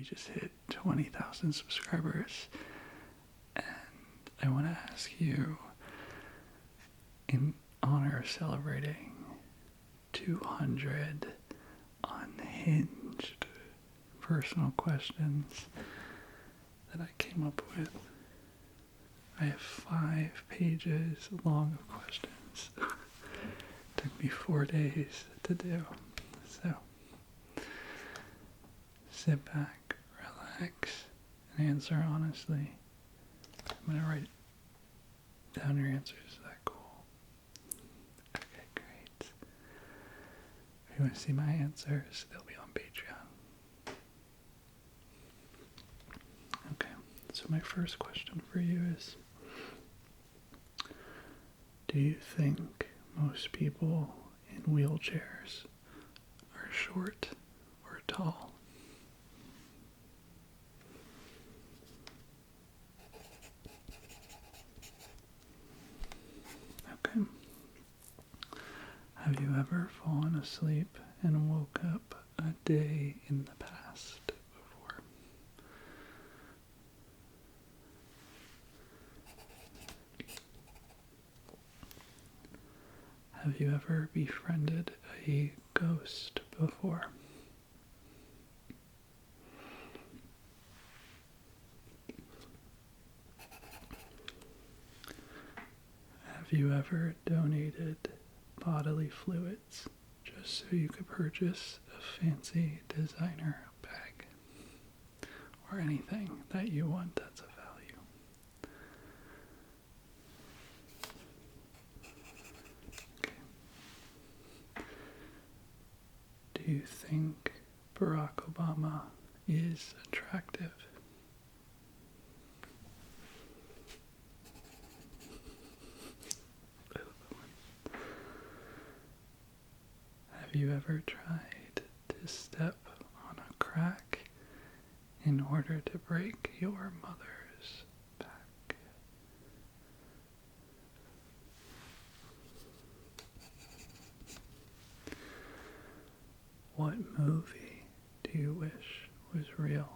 just hit 20,000 subscribers. And I want to ask you, in honor of celebrating 200 unhinged personal questions that I came up with. I have 5 pages long of questions. Took me 4 days to do. So, sit back, relax, and answer honestly. I'm gonna write down your answers. Is that cool? Okay, great. If you want to see my answers, they'll be on Patreon. Okay, so my first question for you is, do you think most people in wheelchairs are short or tall? Okay. Have you ever fallen asleep and woke up a day in the past before? Have you ever befriended a ghost before? Have you ever donated bodily fluids just so you could purchase a fancy designer bag or anything that you want that's of value? Okay. Do you think Barack Obama is attractive? Have you ever tried to step on a crack in order to break your mother's back? What movie do you wish was real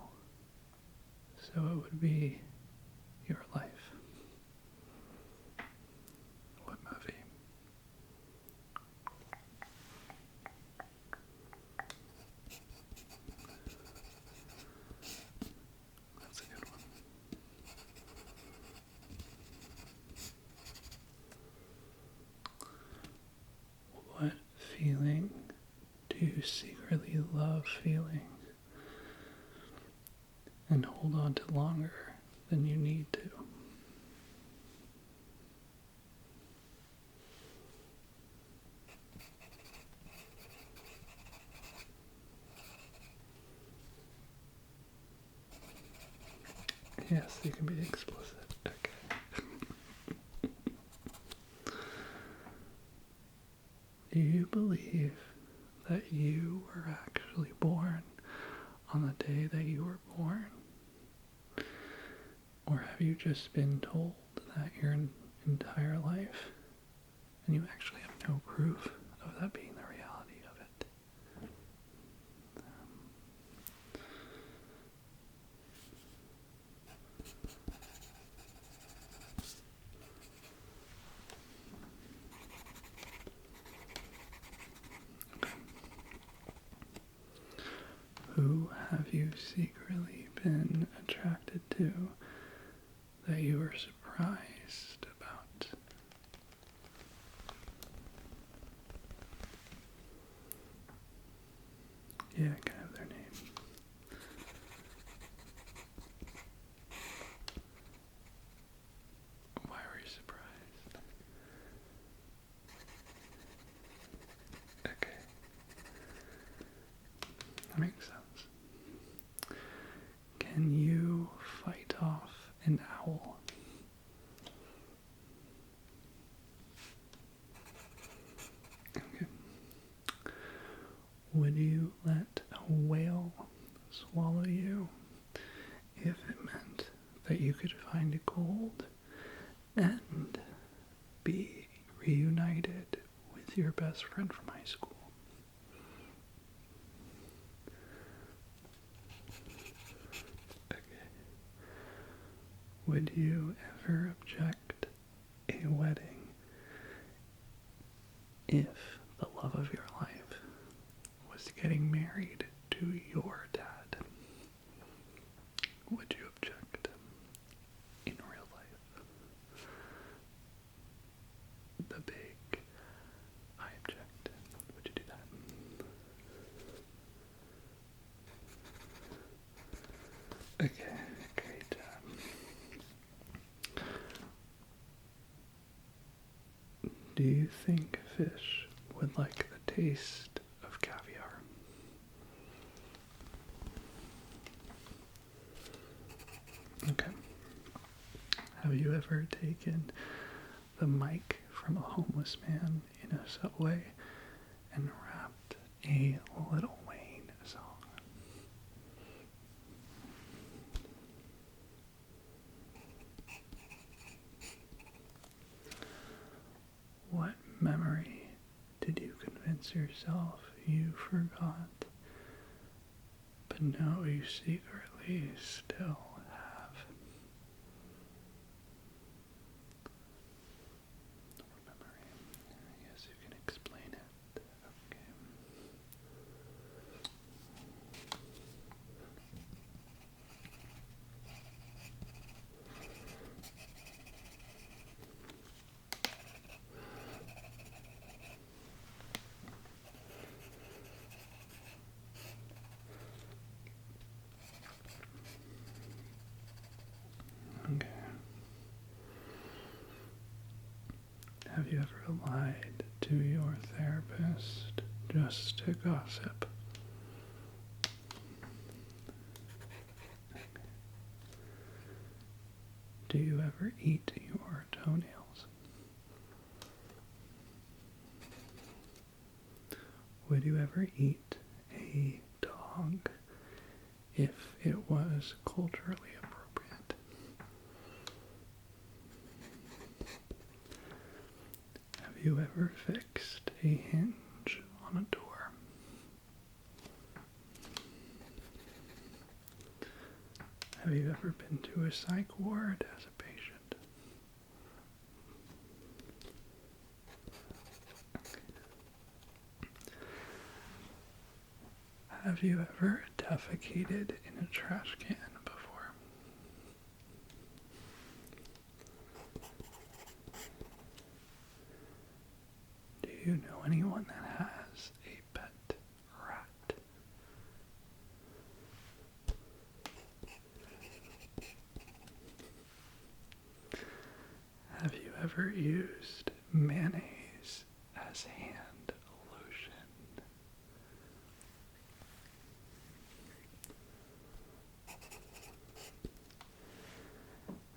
so it would be your life? What movie? That's a good one. What feeling do you secretly love feeling and hold on to longer than you need to? Yes, you can be explicit. Okay. Do you believe that you were actually born on the day that you were born? Or have you just been told that your entire life and you actually have no proof of that being the reality of it? Who have you secretly been attracted to that you were surprised about? Yeah, I can have their name. Why were you surprised? Okay. That makes sense. Can you fight off an owl? Okay. Would you let a whale swallow you if it meant that you could find gold and be reunited with your best friend from high school? Would you ever object a wedding if the love of your life was getting married to your dad? Would you object in real life? The big I object. Would you do that? Okay, great. Do you think fish would like the taste of caviar? Okay. Have you ever taken the mic from a homeless man in a subway and rapped a Lil Wayne song? What memory did you convince yourself you forgot, but know you secretly still have? What memory? I guess you can explain it. Okay. Okay. Have you ever lied to your therapist just to gossip? Do you ever eat your toenails? Would you ever eat a dog if it was culturally appropriate? Have you ever fixed a hinge on a door? Have you ever been to a psych ward as a patient? Have you ever defecated in a trash can before? Do you know anyone that has a pet rat? Have you ever used mayonnaise as hand lotion?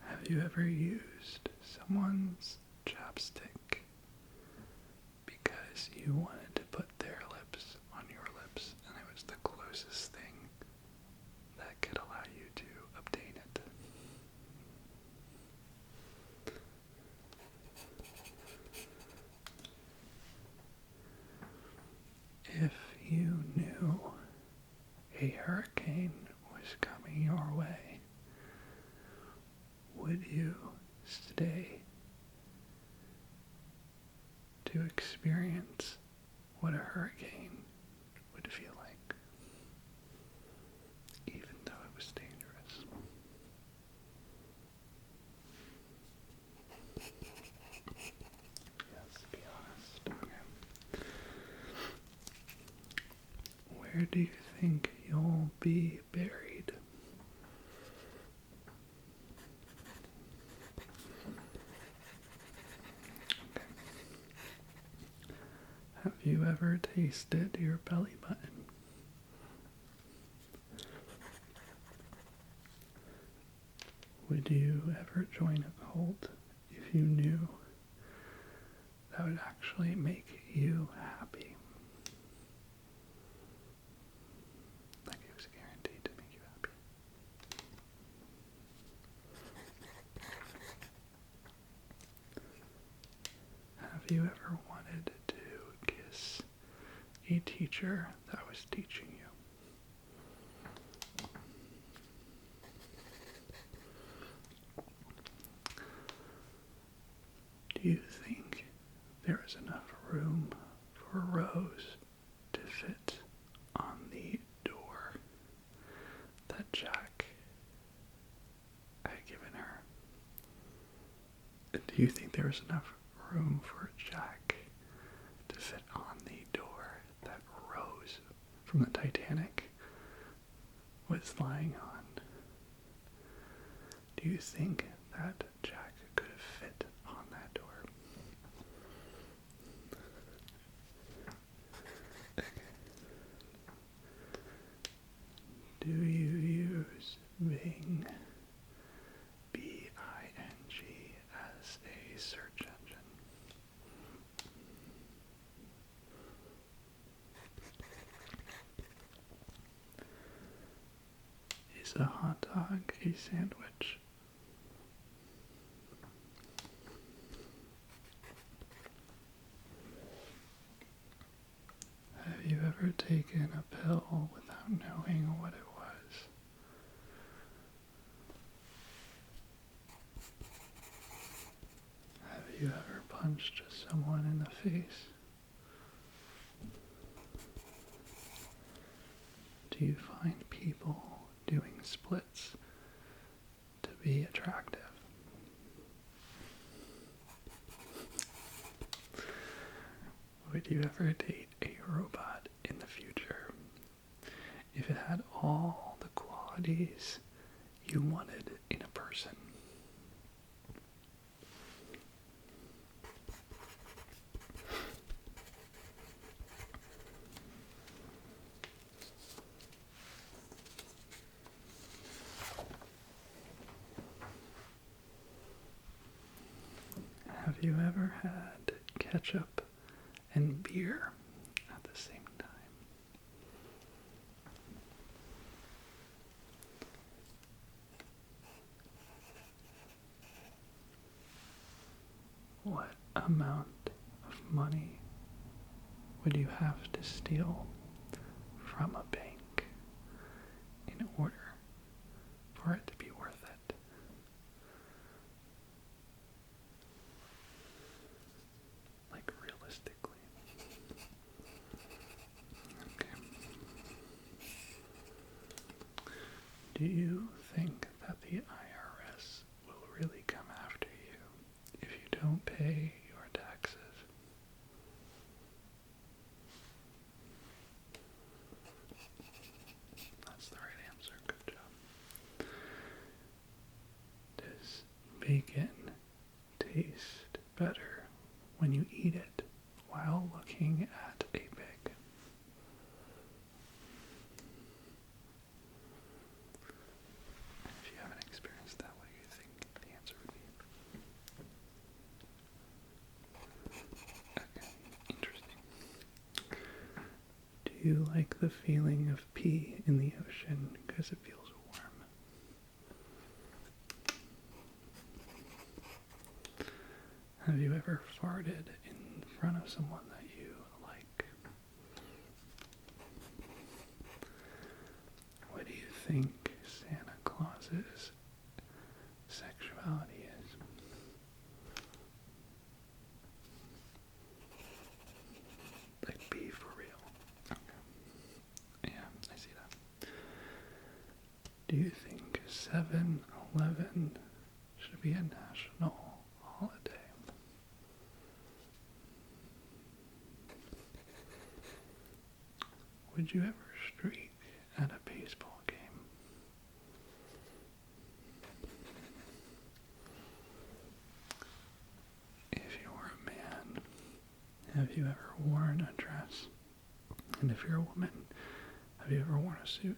Have you ever used someone's chapstick because you wanted to put their lips on your lips and it was the closest thing that could allow you to obtain it? If you knew a hurricane was coming your way, would you stay to experience what a hurricane would feel like, even though it was dangerous? Yes, be honest. Okay. Where do you think you'll be buried? Okay. Have you ever tasted your belly button? Would you ever join a cult if you knew that would actually make you happy? Like it was guaranteed to make you happy. Have you ever wanted to kiss a teacher that was teaching you? Do you think there is enough room for Rose to fit on the door that Jack had given her? Do you think there is enough room for Jack to fit on the door that Rose from the Titanic was lying on? Do you think that Jack could have fit on that door? Do you use Bing, B-I-N-G, as a search engine? Is a hot dog a sandwich? Have you ever taken a pill without knowing what it was? Have you ever punched someone in the face? Do you find people doing splits to be attractive? Would you ever date a robot in the future if it had all the qualities you wanted in a person? Have you ever had ketchup and beer at the same time? What amount of money would you have to steal from a bank in order for it to be worth it? Like realistically. Okay. Do you think that the IRS will really come after you if you don't pay your taxes? That's the right answer. Good job. Does bacon taste better when you eat it while looking at a pig? If you haven't experienced that, what do you think the answer would be? Okay, interesting. Do you like the feeling of pee in the ocean because it feels warm? Have you ever farted in front of someone that you like? What do you think Santa Claus's sexuality is? Like, be for real. Okay. Yeah, I see that. Do you think 7-Eleven should be a national holiday? Would you ever streak at a baseball game? If you're a man, have you ever worn a dress? And if you're a woman, have you ever worn a suit?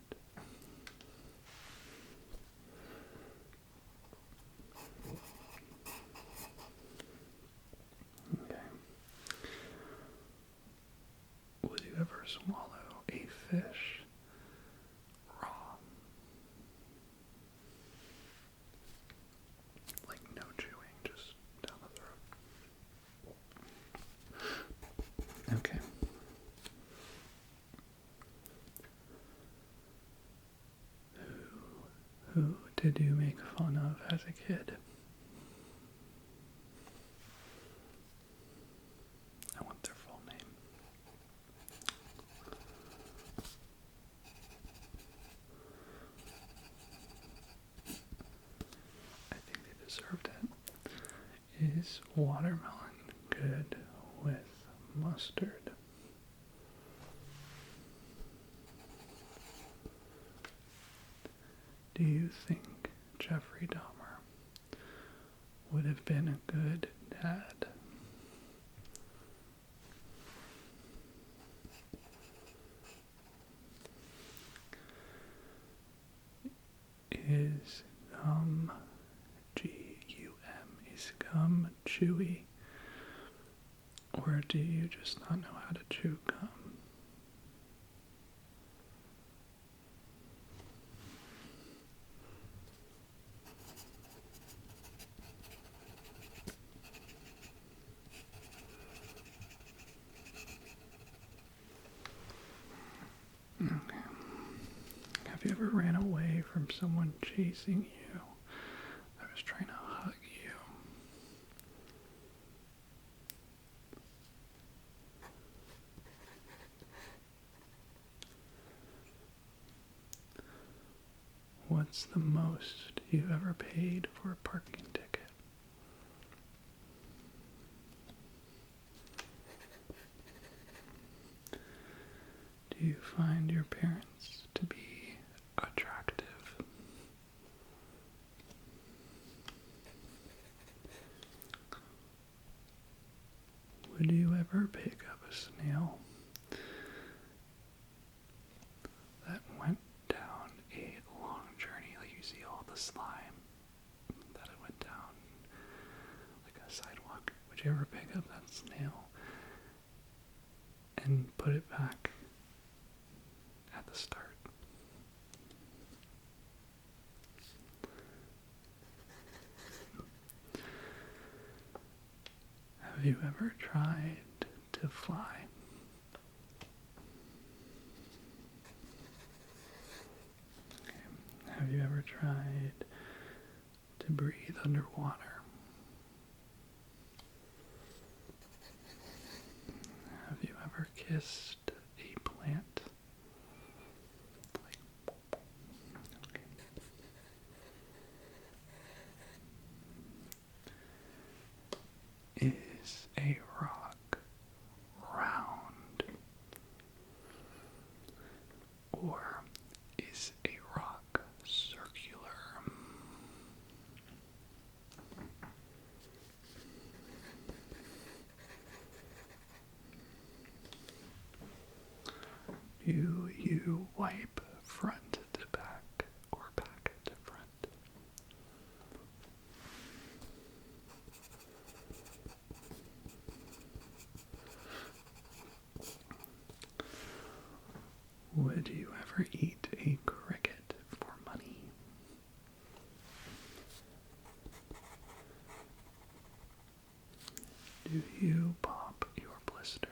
Okay. Would you ever swallow a fish raw? Like no chewing, just down the throat. Okay. Who did you make fun of as a kid? deserved it. Is watermelon good with mustard? Do you think Jeffrey Dahmer would have been a good dad? Is gum, G-U-M, is gum chewy? Or do you just not know how to chew gum? Okay. Have you ever ran away from someone chasing you? I was trying to hug you. What's the most you ever paid for a parking ticket? Do you find your parents to be attractive? Would you ever pick up a snail that went down a long journey, like you see all the slime that it went down like a sidewalk? Would you ever pick up that snail and put it back at the start? Have you ever tried to fly? Okay. Have you ever tried to breathe underwater? Have you ever kissed a plant? Okay. Is a rock round? Or is a rock circular? Do you wipe front to back or back to front? Would you ever eat a cricket for money? Do you pop your blisters?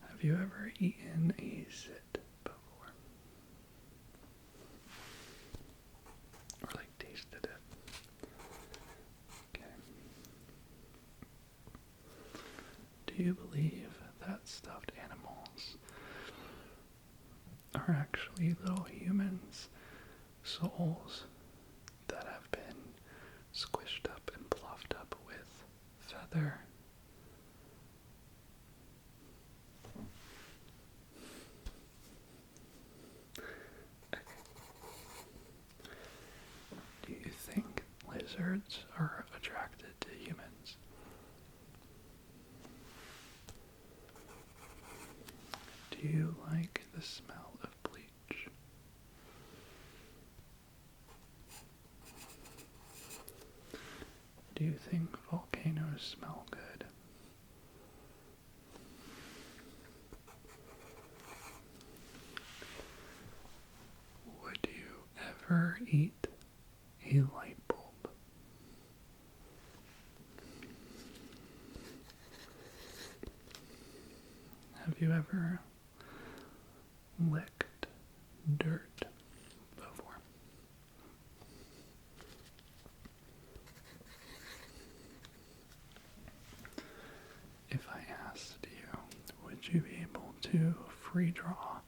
Have you ever eaten a zit before? Or like tasted it? Okay. Do you believe that stuffed animals are actually little humans' souls that have been squished up and fluffed up with feather? Do you think lizards are attracted to humans? Do you like the smell of bleach? Do you think volcanoes smell good? Would you ever eat a light bulb? Have you ever licked dirt before? If I asked you, would you be able to free draw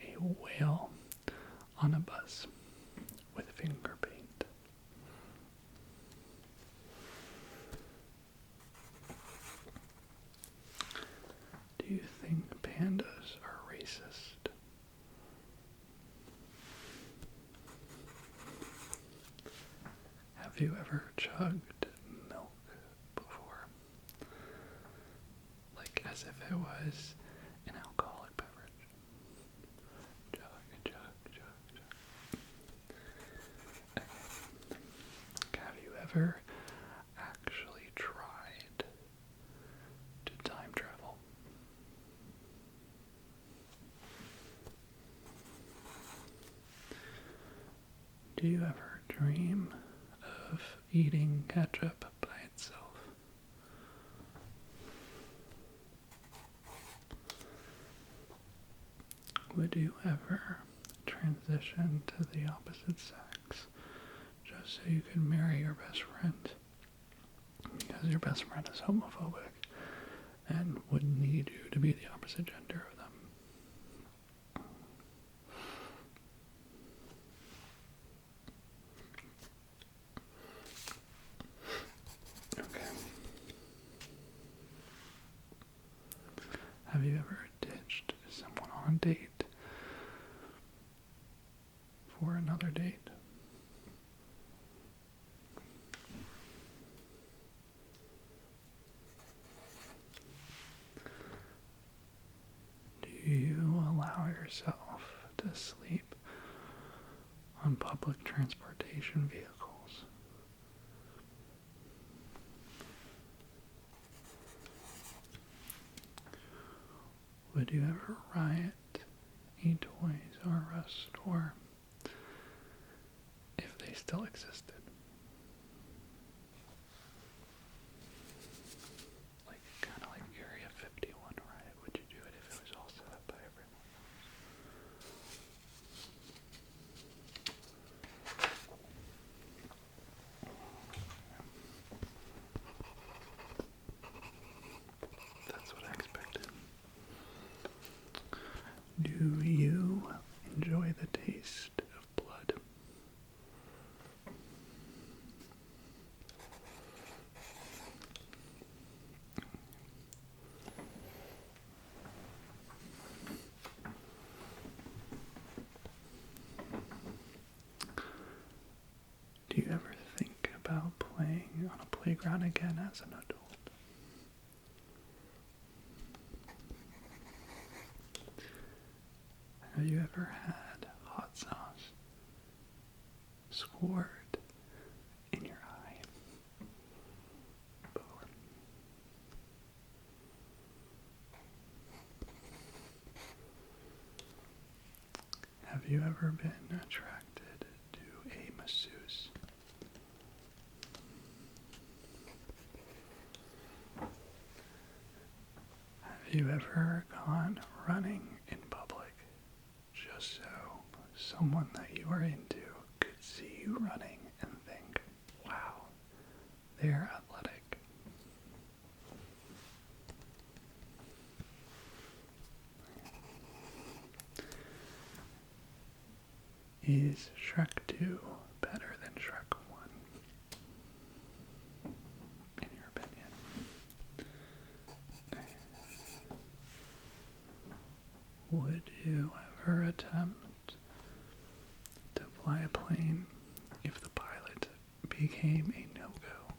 a whale on a bus with finger paint. Do you think pandas are racist? Have you ever chugged milk before? Like as if it was an alcoholic beverage. Chug, chug, chug, chug. Have you ever actually tried to time travel? Do you ever dream of eating ketchup by itself? Would you ever transition to the opposite sex just so you could marry your best friend? Because your best friend is homophobic and would need you to be the opposite gender of them. Okay. Have you ever ditched someone on a date for another date? Do you allow yourself to sleep on public transportation vehicles? Would you ever riot a Toys R Us store if they still existed? Like, kind of like Area 51 riot. Would you do it if it was all set up by everyone else? That's what I expected. Do you enjoy the taste of blood? Do you ever think about playing on a playground again as an adult? Have you ever had hot sauce squirt in your eye before? Have you ever been attracted to a masseuse? Have you ever gone running in public just so someone that you are into could see you running and think, wow, they're athletic? Is Shrek 2 better than Shrek 1? In your opinion? Would you ever attempt to fly a plane if the pilot became a no-go?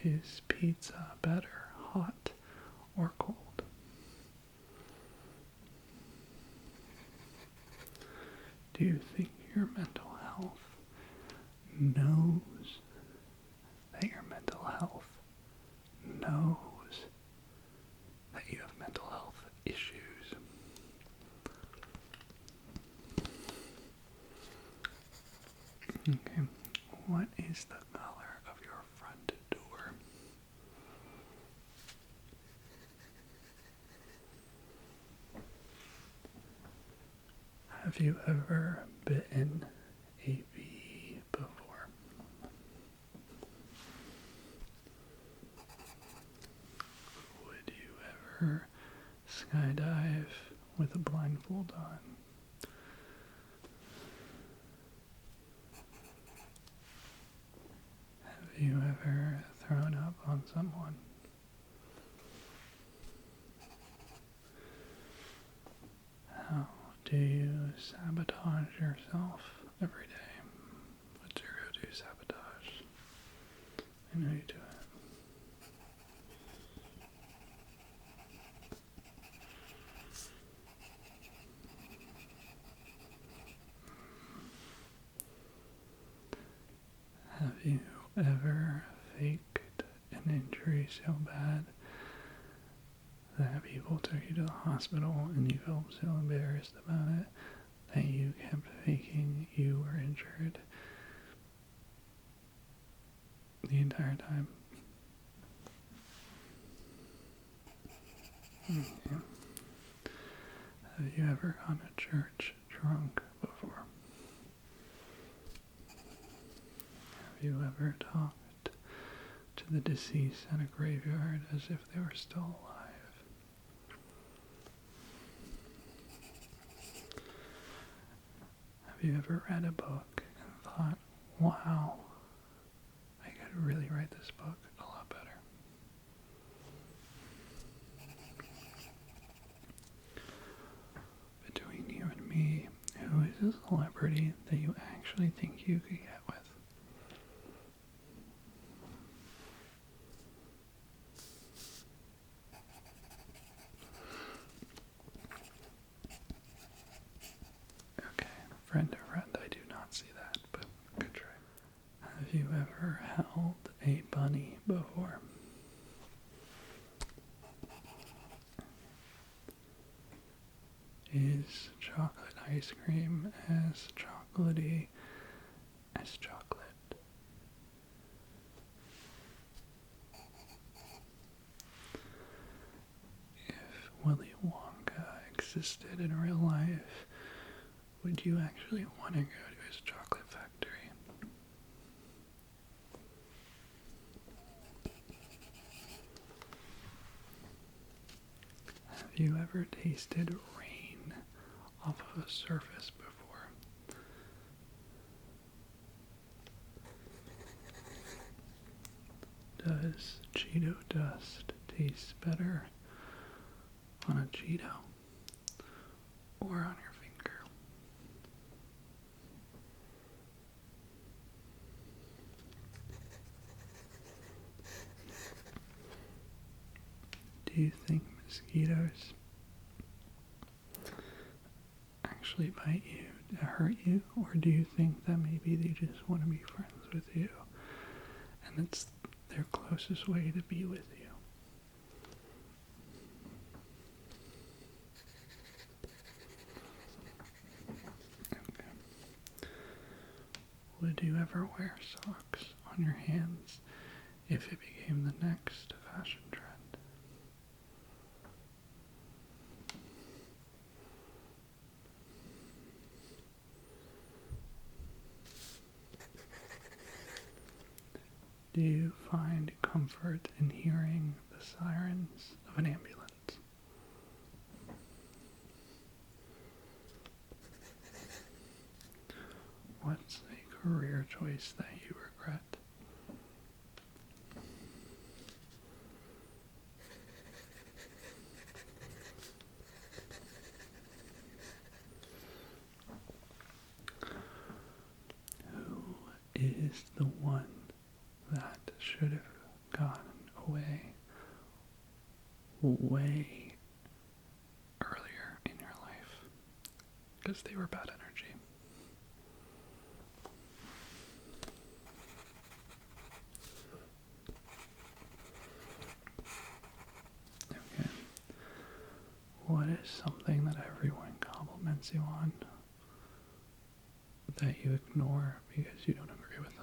Is pizza better hot or cold? Do you think your mental health knows that your mental health knows that you have mental health issues? Okay, what is the color of your front door? Have you ever bitten a bee before? Would you ever skydive with a blindfold on? Have you ever thrown up on someone? How do you sabotage yourself every day? What's your go-to sabotage? I know you do it. Have you ever faked an injury so bad that people took you to the hospital and you felt so embarrassed about it that you kept faking you were injured the entire time? Yeah. Have you ever gone to church drunk before? Have you ever talked to the deceased at a graveyard as if they were still alive? Have you ever read a book and thought, wow, I could really write this book a lot better? Between you and me, who is a celebrity that you actually think you could get with? Okay, friend to friend, I do not see that, but good try. Have you ever held a bunny before? Is chocolate ice cream as chocolatey as chocolate? If Willy Wonka existed in real life, would you actually want to go to his chocolate factory? Have you ever tasted rain off of a surface before? Does Cheeto dust taste better on a Cheeto or on your finger? Do you think mosquitoes actually bite you to hurt you, or do you think that maybe they just want to be friends with you and it's their closest way to be with you? Okay. Would you ever wear socks on your hands if it became the next fashion trend? Do you find comfort in hearing the sirens of an ambulance? What's a career choice that you regret? Who is the one that should have gotten away way earlier in your life because they were bad energy? Okay. What is something that everyone compliments you on that you ignore because you don't agree with them?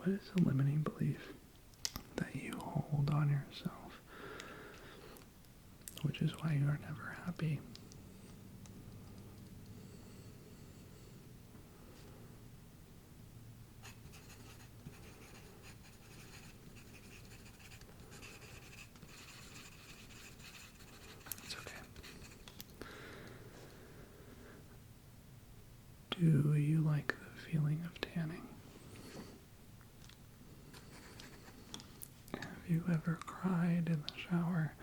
What is a limiting belief that you hold on yourself, which is why you are never happy? It's okay. Do you like the feeling of tanning? Have you ever cried in the shower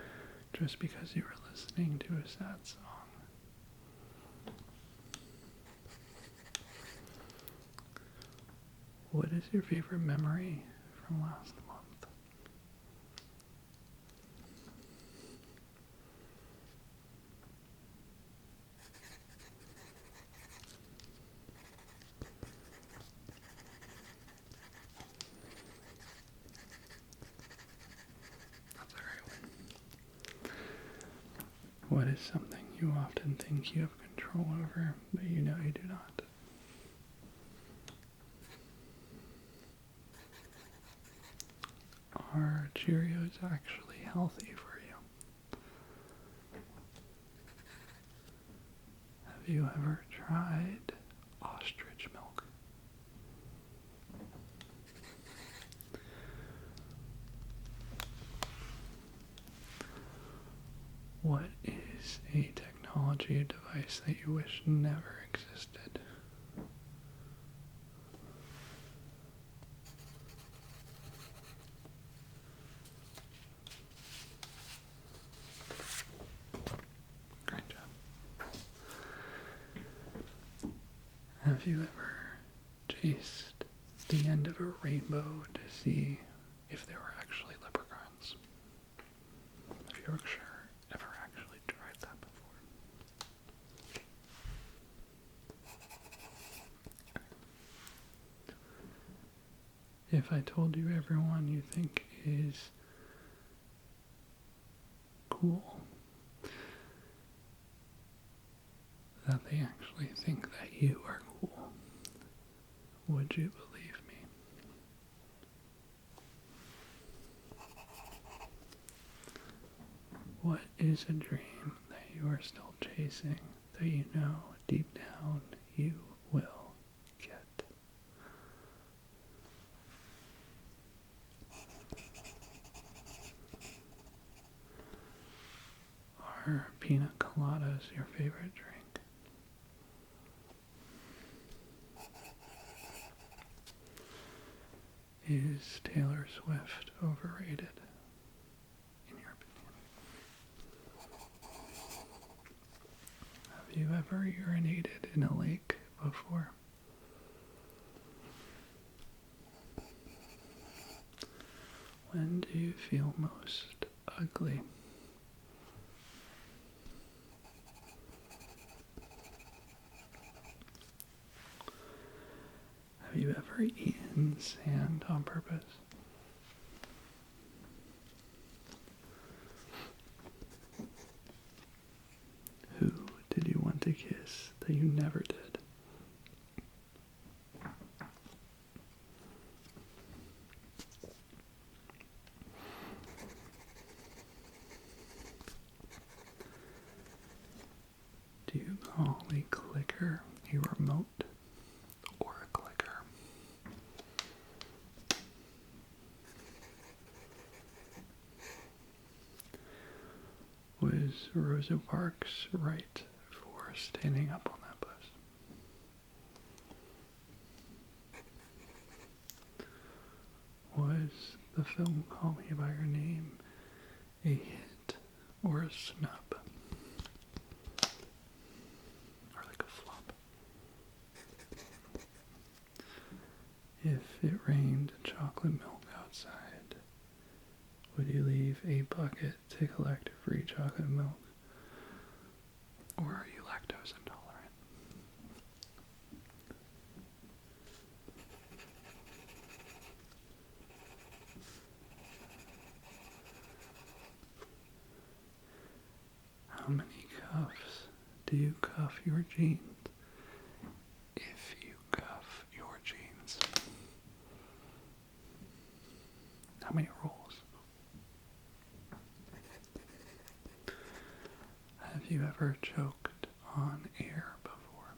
just because you were listening to a sad song? What is your favorite memory from last month? That's a great one. What is something you often think you have control over, but you know you do not? Are Cheerios actually healthy for you? Have you ever tried ostrich milk? What is a technology device that you wish never existed? Great job. Have you ever chased the end of a rainbow to see if there were actually leprechauns? Have you ever actually tried that before? If I told you everyone you think is cool, that they actually think that you are cool, would you believe me? What is a dream that you are still chasing that you know deep down you will get? Are pina coladas your favorite drink? Is Taylor Swift overrated, in your opinion? Have you ever urinated in a lake before? When do you feel most ugly? Have you ever eaten sand on purpose? Who did you want to kiss that you never did? Do you call a clicker a remote or a clicker? Was Rosa Parks right for standing up on that bus? Was the film Call Me By Your Name a hit or a snub? Or like a flop? If it rained chocolate milk outside, would you leave a bucket to collect free chocolate milk? Or are you lactose intolerant? How many cuffs do you cuff your jeans? If you cuff your jeans. many rolls? Have you ever choked on air before?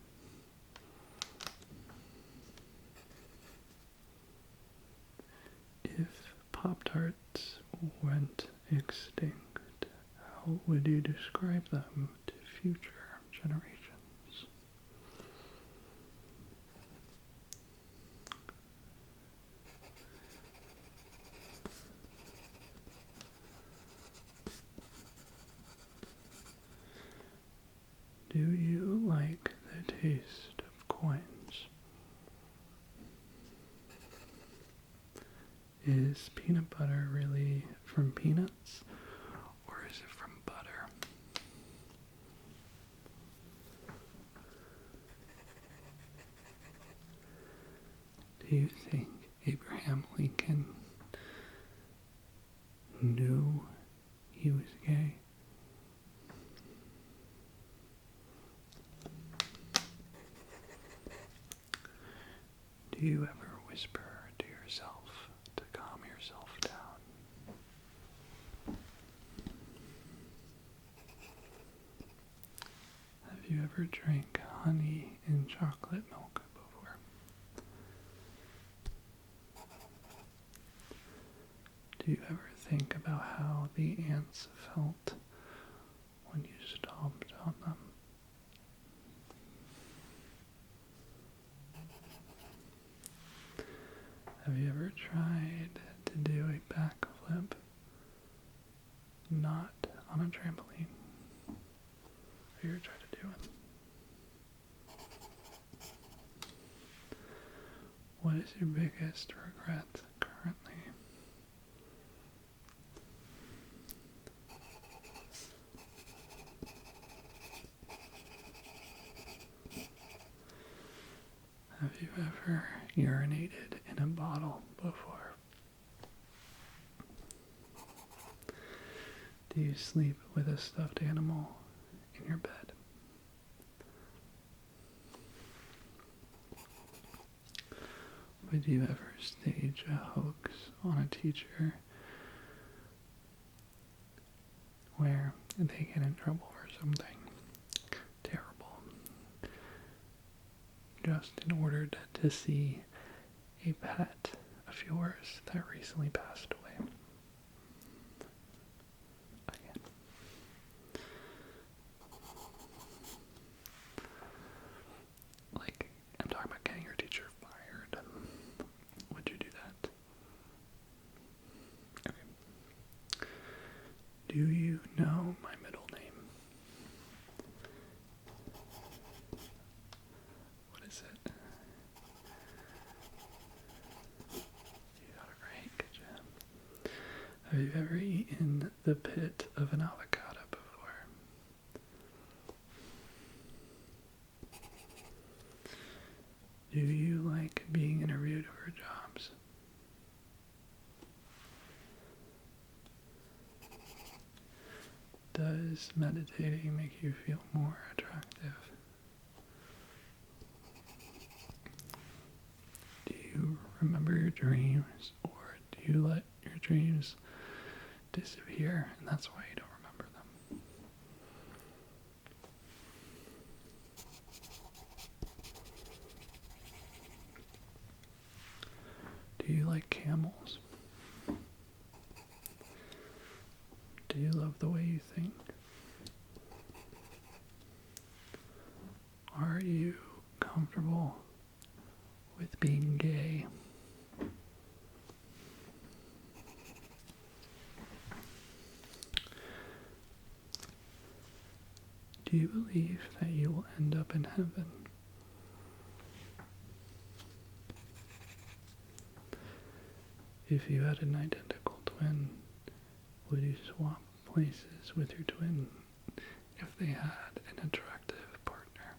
If Pop-Tarts went extinct, how would you describe them to future generations? Do you like the taste of coins? Is peanut butter really from peanuts, or is it from butter? Do you think Abraham Lincoln knew he was gay? Do you ever whisper to yourself to calm yourself down? Have you ever drank honey in chocolate milk before? Do you ever think about how the ants felt when you stomped on them? Have you ever tried to do a backflip not on a trampoline? Have you ever tried to do it? What is your biggest regret currently? Have you ever urinated in a bottle before? Do you sleep with a stuffed animal in your bed? Would you ever stage a hoax on a teacher where they get in trouble for something terrible, just in order to see a pet of yours that recently passed away? Again. Like, I'm talking about getting your teacher fired. Would you do that? Okay. Do you know my middle name? What is it? You got it right. Good job. Have you ever eaten the pit of an avocado before? Do you like being interviewed for jobs? Does meditating make you feel more attractive? Do you remember your dreams, or do you let your dreams disappear and that's why you don't remember them? Do you like camels? Do you love the way you think? Are you comfortable with being gay? Do you believe that you will end up in heaven? If you had an identical twin, would you swap places with your twin if they had an attractive partner?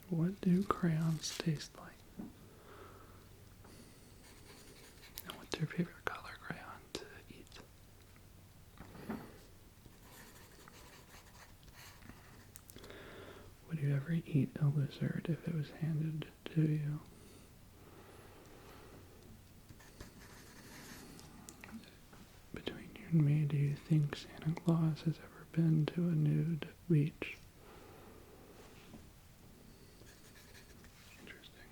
What do crayons taste like? And what's your favorite color crayon to eat? Would you ever eat a lizard if it was handed to you? Between you and me, do you think Santa Claus has ever been to a nude beach? Interesting.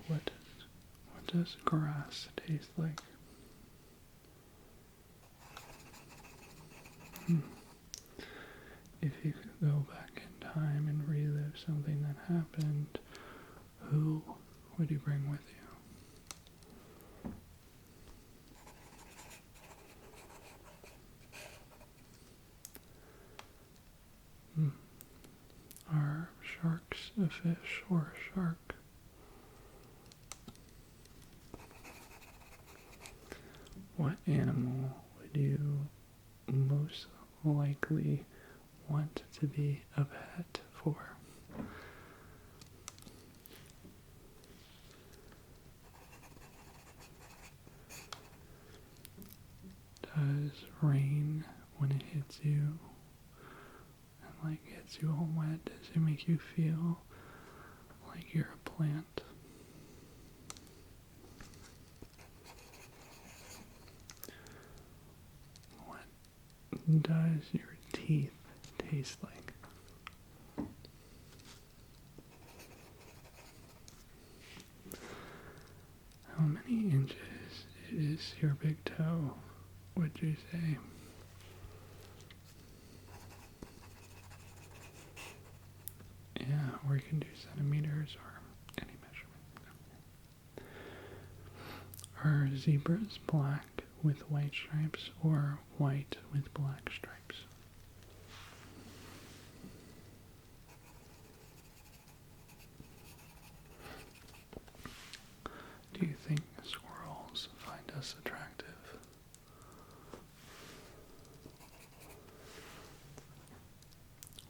What does grass taste like? If you could go back in time and relive something that happened, who would you bring with you? Are sharks a fish or a shark? What animal would you most likely want to be a pet for? Does rain, when it hits you and like gets you all wet, does it make you feel like you're a plant? What does your teeth taste like? How many inches is your big toe, would you say? Yeah, or you can do centimeters or any measurement. Are zebras black with white stripes or white with black stripes? Do you think squirrels find us attractive?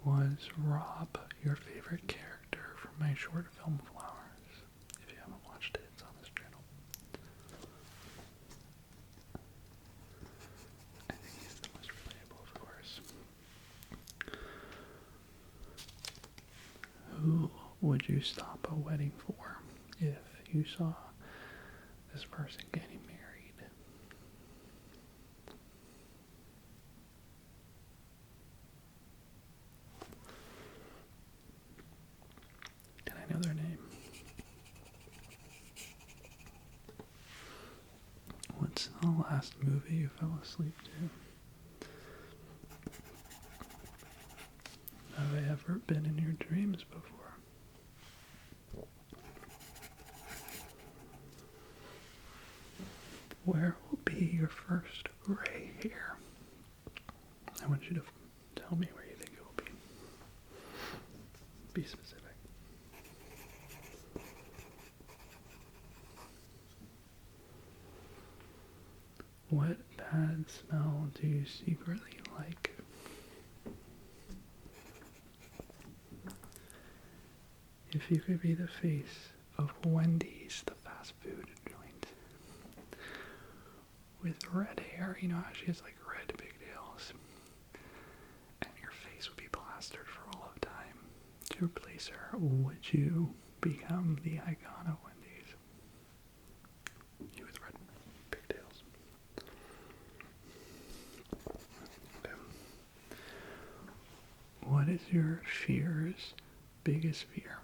Was Rob your favorite character from my short film Flowers? If you haven't watched it, it's on this channel. I think he's the most relatable, of course. Who would you stop a wedding for if you saw this person getting married? Can I know their name? What's the last movie you fell asleep to? Have I ever been in your dreams before? Where will be your first gray hair? I want you to tell me where you think it will be. Be specific. What bad smell do you secretly like? If you could be the face of Wendy's, the fast food joint, with red hair, you know how she has like red pigtails, and your face would be plastered for all of time. To replace her, would you become the icon of Wendy's? You with red pigtails. Okay. What is your fear's biggest fear?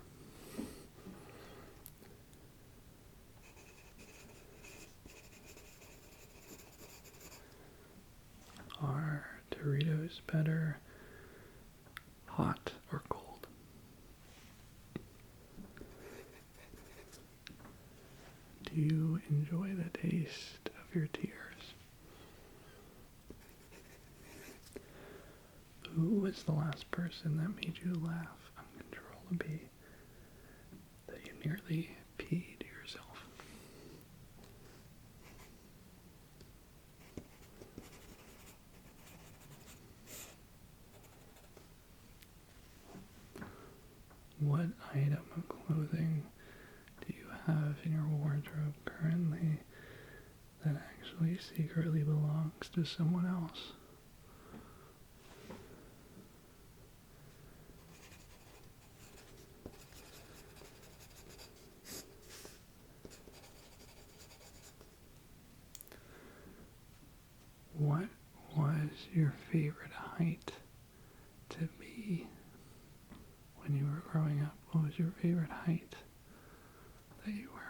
Are Doritos better hot or cold? Do you enjoy the taste of your tears? Who was the last person that made you laugh uncontrollably, that you nearly peed yourself? What item of clothing do you have in your wardrobe currently that actually secretly belongs to someone else? What was your favorite height to be when you were growing up? What was your favorite height that you were?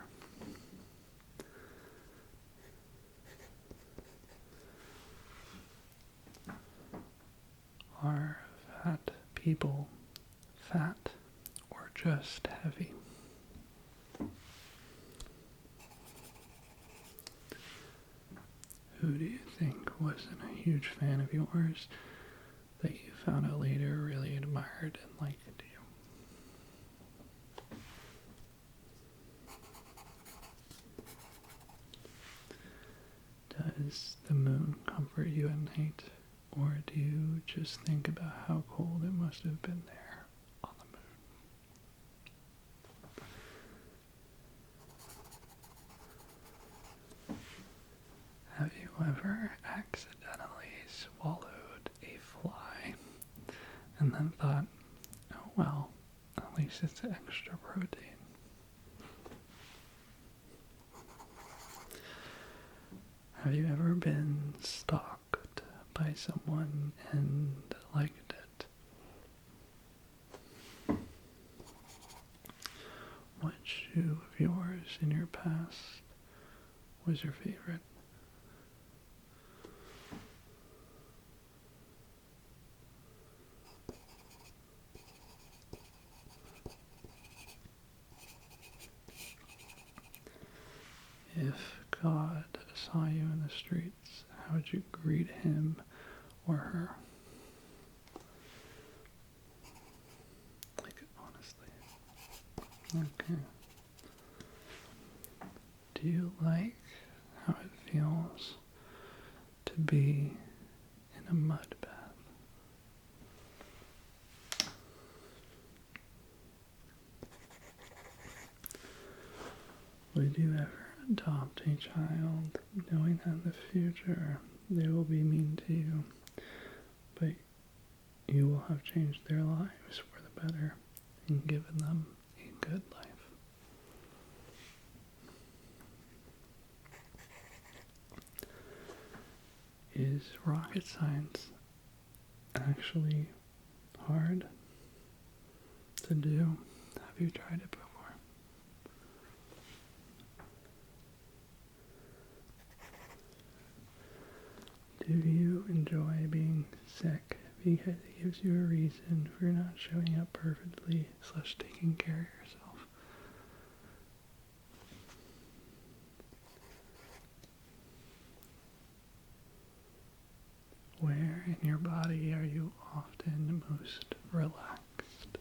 Are fat people fat or just heavy? Who do you think wasn't a huge fan of yours that you found out later really admired and liked you? Does the moon comfort you at night, or do you just think about how cold it must have been there on the moon? Have you ever accidentally swallowed a fly and then thought, oh well, at least it's extra protein? Have you ever been stalked by someone and liked it? What shoe of yours in your past was your favorite? If God saw you in the streets, how would you greet him or her? Like, honestly. Okay. Do you like how it feels to be in a mud bath? Would you ever adopt a child knowing that in the future they will be mean to you, but you will have changed their lives for the better and given them a good life? Is rocket science actually hard to do? Have you tried it before? Do you enjoy being sick because it gives you a reason for not showing up perfectly / taking care of yourself? Where in your body are you often most relaxed?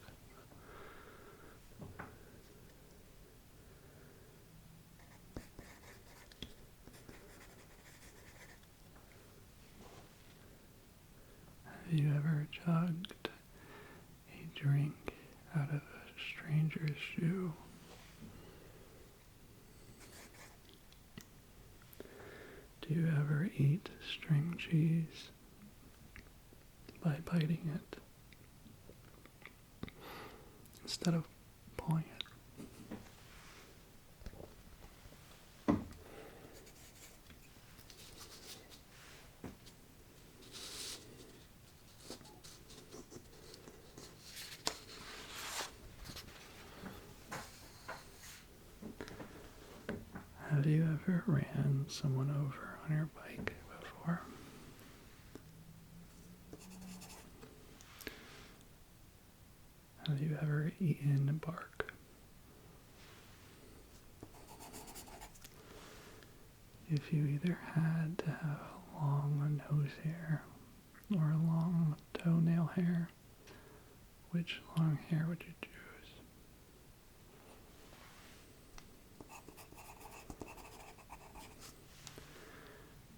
Have you ever chugged a drink out of a stranger's shoe? Do you ever eat string cheese by biting it instead of pulling it? Have you ever ran someone over on your bike before? Have you ever eaten bark? If you either had to have long nose hair or long toenail hair, which long hair would you choose?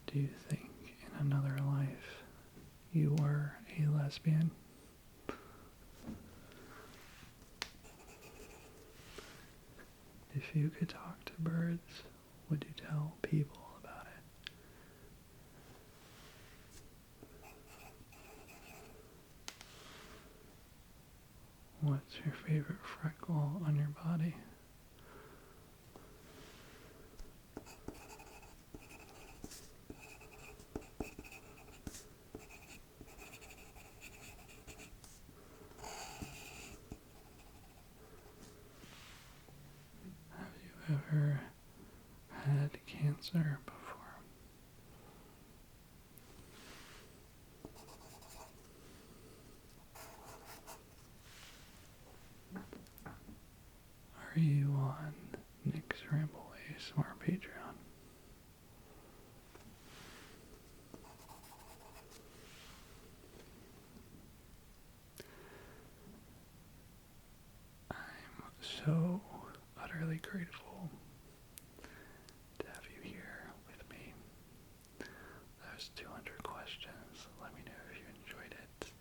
Do you think in another life you were a lesbian? If you could talk to birds, would you tell people about it? What's your favorite freckle on your body? answer before. Are you on Nick's Ramble ASMR Patreon? I'm so utterly grateful to have you here with me. That was 200 questions. Let me know if you enjoyed it.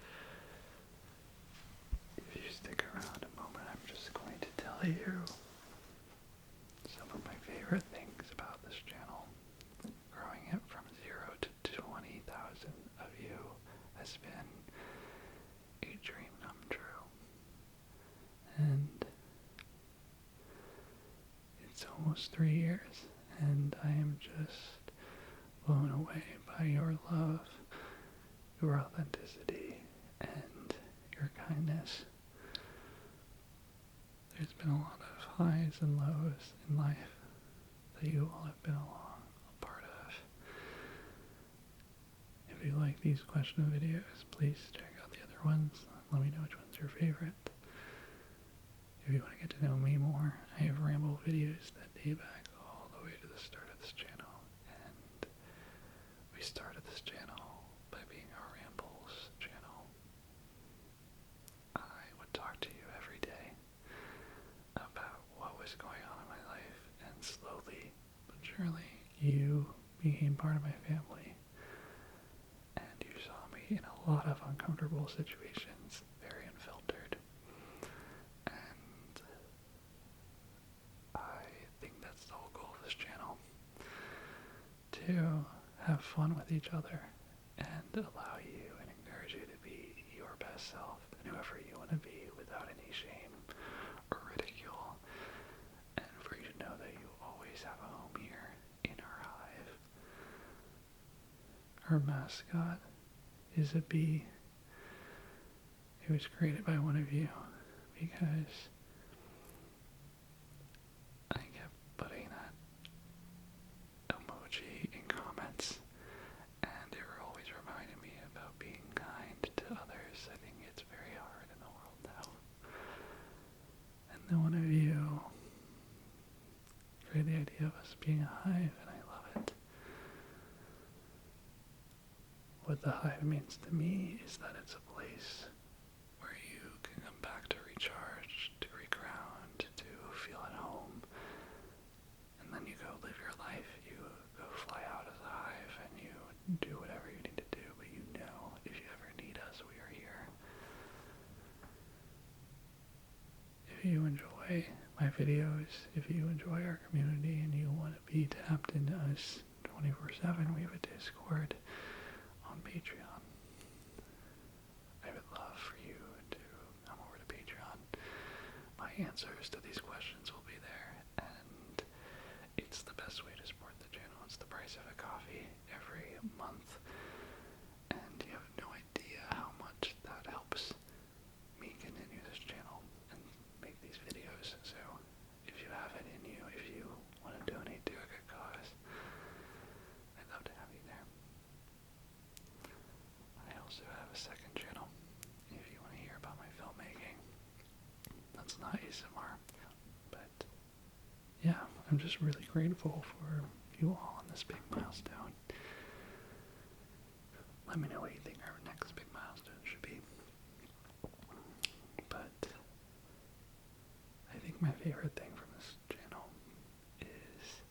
If you stick around a moment, I'm just going to tell you some of my favorite things about this channel. Growing it from 0 to 20,000 of you has been a dream come true. And it's almost 3 years, and I am just blown away by your love, your authenticity, and your kindness. There's been a lot of highs and lows in life that you all have been along a part of. If you like these question videos, please check out the other ones. Let me know which one's your favorite. If you want to get to know me more, I have Ramble videos that date back all the way to the start of this channel. And we started this channel by being a Rambles channel. I would talk to you every day about what was going on in my life, and slowly but surely you became part of my family, and you saw me in a lot of uncomfortable situations, very unfiltered, and I think that's the whole goal of this channel, to have fun with each other and allow you and encourage you to be your best self and whoever you want to be without any shame or ridicule, and for you to know that you always have a home here in our hive. Our mascot is a bee. It was created by one of you because I kept putting that emoji in comments, and they were always reminding me about being kind to others. I think it's very hard in the world now. And then one of you created the idea of us being a hive, and I love it. What the hive means to me is that it's a place where you can come back to recharge, to reground, to feel at home, and then you go live your life. You go fly out as a hive, and you do whatever you need to do, but you know if you ever need us, we are here. If you enjoy my videos, if you enjoy our community, and you want to be tapped into us 24/7, we have a Discord on Patreon. I would love for you to come over to Patreon. My answers to these questions will be there, and it's the best way to support the channel. It's the price of a coffee every month, and you have no idea how much that helps me continue this channel and make these videos. So if you have it in you, if you want to donate to a good cause, I'd love to have you there. I also have a second channel if you want to hear about my filmmaking. That's not ASMR, but yeah, I'm just really grateful for you all on this big milestone. Let me know what you think our next big milestone should be. But I think my favorite thing from this channel is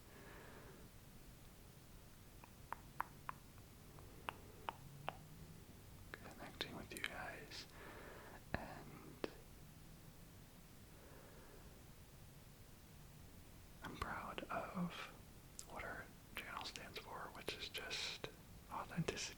connecting with you guys, and I'm proud of what our channel stands for, which is just authenticity.